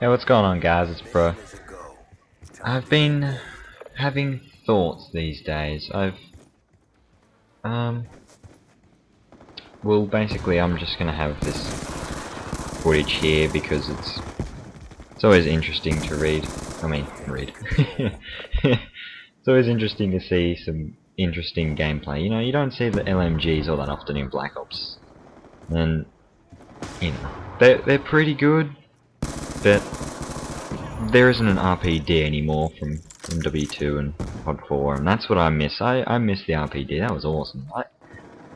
Hey, what's going on, guys? It's Bro. I've been having thoughts these days. Well, basically, I'm just gonna have this footage here because it's always interesting to read. Read. It's always interesting to see some interesting gameplay. You know, you don't see the LMGs all that often in Black Ops, and you know, they're pretty good, but there isn't an RPD anymore from W2 and Pod 4, and that's what I miss. I miss the RPD. That was awesome.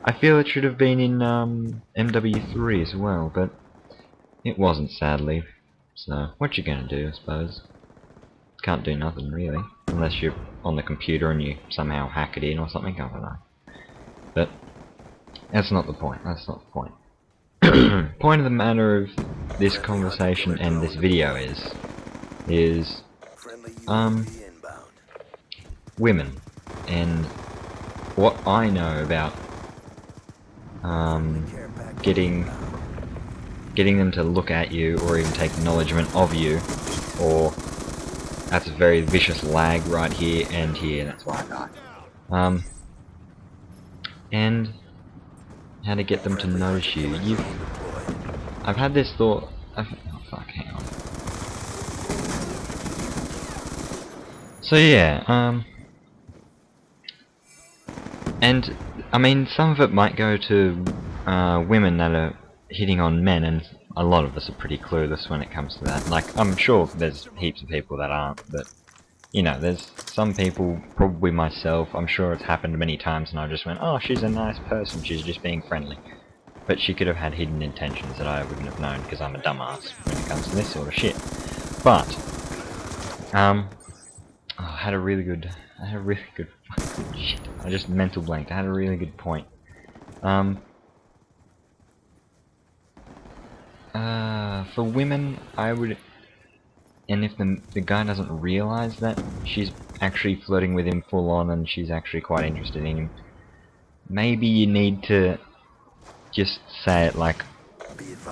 I feel it should have been in MW3 as well, but it wasn't, sadly. So what you gonna do, I suppose? Can't do nothing really, unless you're on the computer and you somehow hack it in or something. I don't know. But that's not the point. That's not the point. Point of the matter of this conversation and this video is women, and what I know about getting them to look at you or even take acknowledgement of you, or that's a very vicious lag right here and here, that's why I died. And how to get them to notice you. I've had this thought. Oh fuck, hang on. So yeah, and I mean, some of it might go to women that are hitting on men, and a lot of us are pretty clueless when it comes to that. Like, I'm sure there's heaps of people that aren't, but you know, there's some people, probably myself, I'm sure it's happened many times, and I just went, oh, she's a nice person, she's just being friendly. But she could have had hidden intentions that I wouldn't have known, because I'm a dumbass when it comes to this sort of shit. But I had a really good shit, I just mental blanked. I had a really good point. For women, I would, and if the guy doesn't realize that she's actually flirting with him full on and she's actually quite interested in him, maybe you need to just say it like,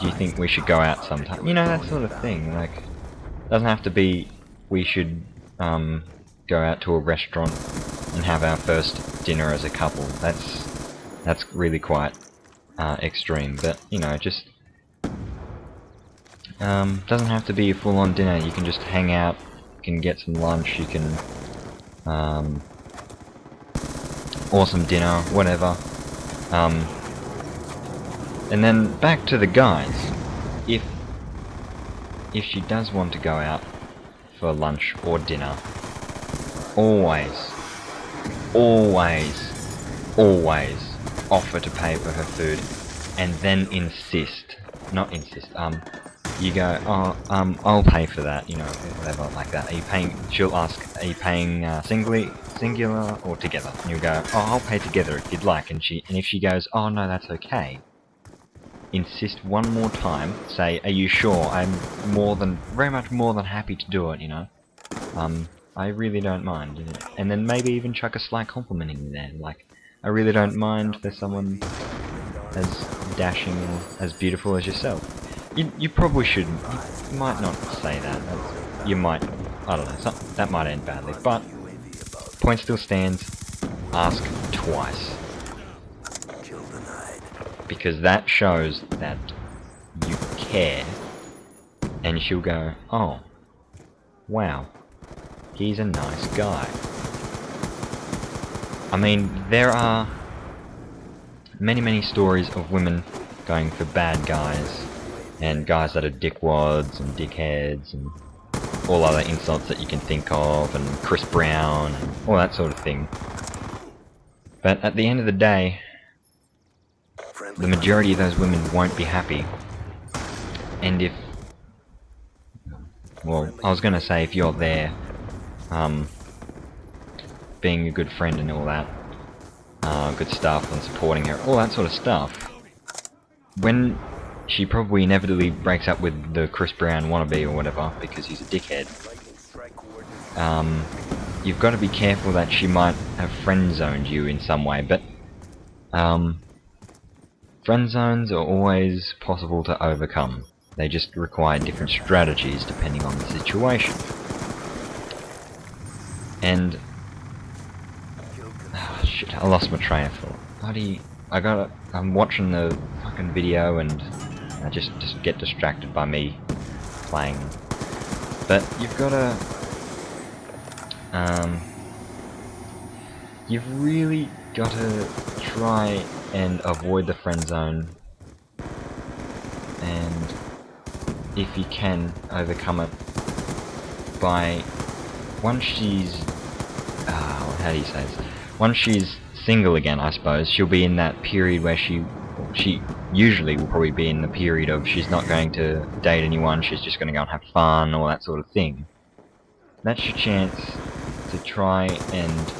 do you think we should go out sometime? You know, that sort of thing. Like, it doesn't have to be we should go out to a restaurant and have our first dinner as a couple. That's really quite extreme, but you know, just doesn't have to be a full-on dinner. You can just hang out, you can get some lunch, you can or some dinner, whatever. And then back to the guys. If she does want to go out for lunch or dinner, always offer to pay for her food, and then you go, oh, I'll pay for that, you know, whatever, like that. Are you paying? She'll ask, are you paying singular or together? And you go, oh, I'll pay together if you'd like. And if she goes, oh no, that's okay, insist one more time. Say, are you sure? I'm very much more than happy to do it, you know. I really don't mind. And then maybe even chuck a slight compliment in there, like, I really don't mind for someone as dashing or as beautiful as yourself. You probably shouldn't. You might not say that. You might, I don't know, that might end badly. But, point still stands, ask twice. Because that shows that you care, and she'll go, oh, wow, he's a nice guy. I mean, there are many stories of women going for bad guys, and guys that are dickwads and dickheads and all other insults that you can think of, and Chris Brown and all that sort of thing. But at the end of the day, the majority of those women won't be happy. And if, well, I was gonna say, if you're there, being a good friend and all that, good stuff, and supporting her, all that sort of stuff, when she probably inevitably breaks up with the Chris Brown wannabe or whatever, because he's a dickhead, you've got to be careful that she might have friend-zoned you in some way, but, friend zones are always possible to overcome. They just require different strategies depending on the situation. And shit, I lost my train of thought. I'm watching the fucking video and I just get distracted by me playing. But you've really gotta try and avoid the friend zone, and if you can, overcome it by, once she's how do you say this? Once she's single again, I suppose, she'll be in that period where she usually will probably be in the period of she's not going to date anyone, she's just going to go and have fun, all that sort of thing. That's your chance to try and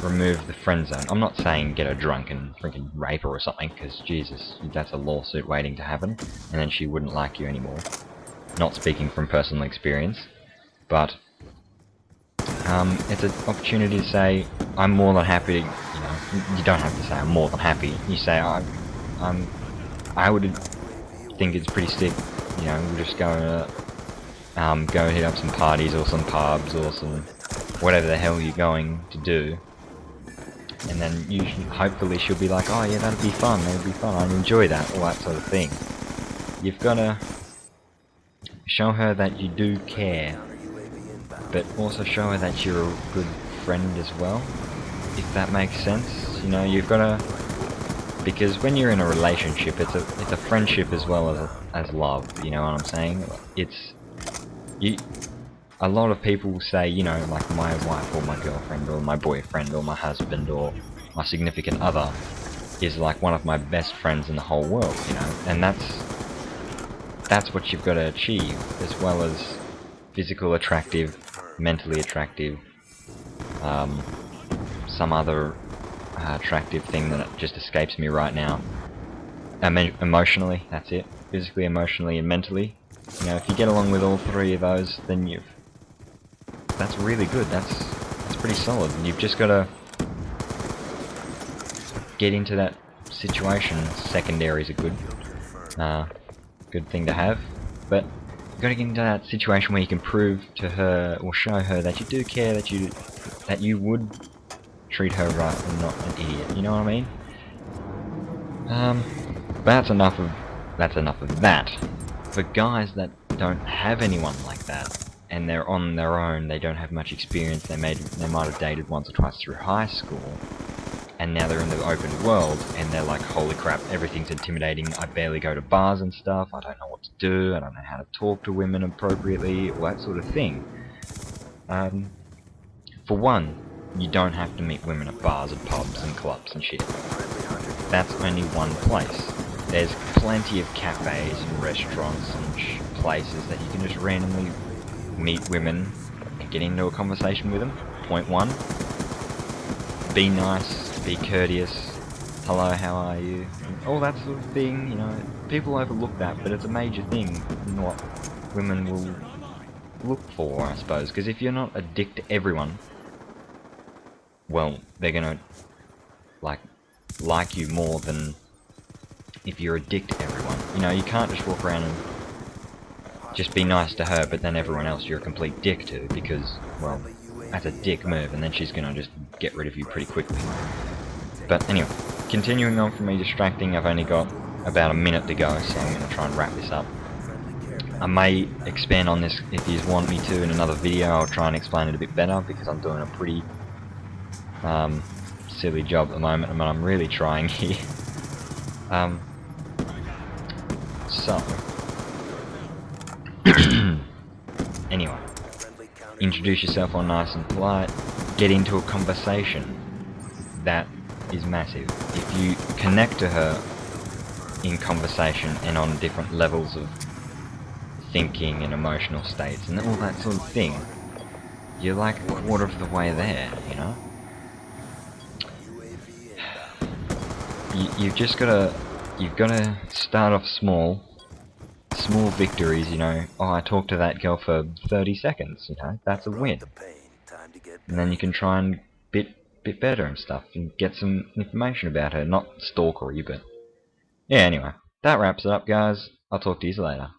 remove the friend zone. I'm not saying get her drunk and freaking rape her or something, because Jesus, that's a lawsuit waiting to happen, and then she wouldn't like you anymore. Not speaking from personal experience, but it's an opportunity to say, I'm more than happy to, you don't have to say I'm more than happy. You say, I would think it's pretty sick, we'll just go hit up some parties or some pubs or some whatever the hell you're going to do. And then hopefully she'll be like, oh yeah, that'd be fun, I'd enjoy that, all that sort of thing. You've got to show her that you do care, but also show her that you're a good friend as well, if that makes sense. You've got to, because when you're in a relationship, it's a friendship as well as love, you know what I'm saying? A lot of people say, like my wife or my girlfriend or my boyfriend or my husband or my significant other is like one of my best friends in the whole world, and that's what you've got to achieve, as well as physical attractive, mentally attractive, some other attractive thing that just escapes me right now. Emotionally, that's it. Physically, emotionally, and mentally. If you get along with all three of those, then that's really good. That's pretty solid. And you've just got to get into that situation. Secondaries are good thing to have, but you've got to get into that situation where you can prove to her or show her that you do care, that you would treat her right and not an idiot. You know what I mean? That's enough of that. For guys that don't have anyone like that, and they're on their own, they don't have much experience, they might have dated once or twice through high school, and now they're in the open world, and they're like, holy crap, everything's intimidating, I barely go to bars and stuff, I don't know what to do, I don't know how to talk to women appropriately, all that sort of thing. For one, you don't have to meet women at bars and pubs and clubs and shit. That's only one place. There's plenty of cafes and restaurants and places that you can just randomly meet women and get into a conversation with them. Point one, be nice, be courteous, hello, how are you, all that sort of thing. People overlook that, but it's a major thing in what women will look for, I suppose, because if you're not a dick to everyone, well, they're gonna like you more than if you're a dick to everyone. You can't just walk around and just be nice to her, but then everyone else you're a complete dick to, because, well, that's a dick move, and then she's gonna just get rid of you pretty quickly. But anyway, continuing on from me distracting, I've only got about a minute to go, so I'm gonna try and wrap this up. I may expand on this if you want me to in another video. I'll try and explain it a bit better, because I'm doing a pretty silly job at the moment, and I'm really trying here. So anyway, introduce yourself all nice and polite, get into a conversation. That is massive. If you connect to her in conversation and on different levels of thinking and emotional states and all that sort of thing, you're like a quarter of the way there, You've just gotta start off small victories, oh, I talked to that girl for 30 seconds, that's a win. And then you can try and bit better and stuff, and get some information about her, not stalkery, but yeah, anyway, that wraps it up, guys. I'll talk to you later.